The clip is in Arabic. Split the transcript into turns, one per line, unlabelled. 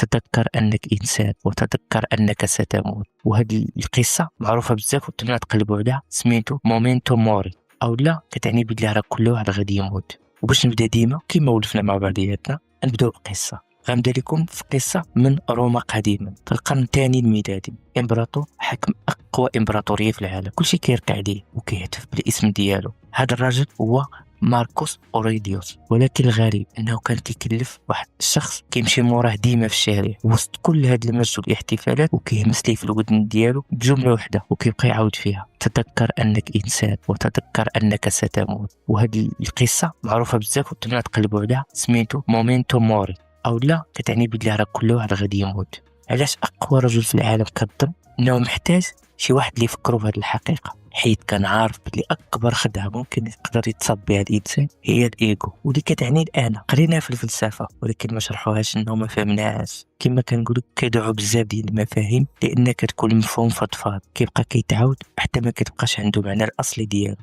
تذكر أنك إنسان وتذكر أنك ستموت. وهذه القصة معروفة بزاف وتمنى تقلبوا عليها، سميتو مومينتو موري، أو لا كتعني بلي راه كل واحد غادي يموت. وباش نبدا ديما كيما ولفنا مع بعضياتنا نبداو بقصة. غنبدا لكم في قصة من روما قديما في القرن الثاني الميلادي. امبراطور حكم أقوى إمبراطورية في العالم، كلشي كيركع عليه وكيهتف بالاسم ديالو. هذا الراجل هو ماركوس أوريليوس، ولكن الغريب انه كان كيكلف واحد الشخص كيمشي موراه ديما في الشارع وسط كل هاد المجد والاحتفالات، وكيهمس ليه في الودن ديالو بجمله وحده وكيبقى يعاود فيها: تذكر انك انسان وتذكر انك ستموت. وهذه القصه معروفه بزاف وتمنى تقلبوا عليها، سميتو مومينتو موري، او لا كتعني بلي راه كل واحد غادي يموت. علاش اقوى رجل في العالم كظن انه محتاج شي واحد اللي يفكروا بهذه الحقيقه، حيت كان عارف بلي اكبر خدعه ممكن يقدر يتصاب بها الانسان هي الايجو، واللي كتعني الانا. قريناها في الفلسفه ولكن ما شرحوهاش انه ما فهمناهاش. كما كنقولوا كيدعوا بزاف ديال المفاهيم لان كتكون مفهوم فضفاض كيبقى كيتعاود حتى ما كتبقاش عنده معنى الاصلي ديالو.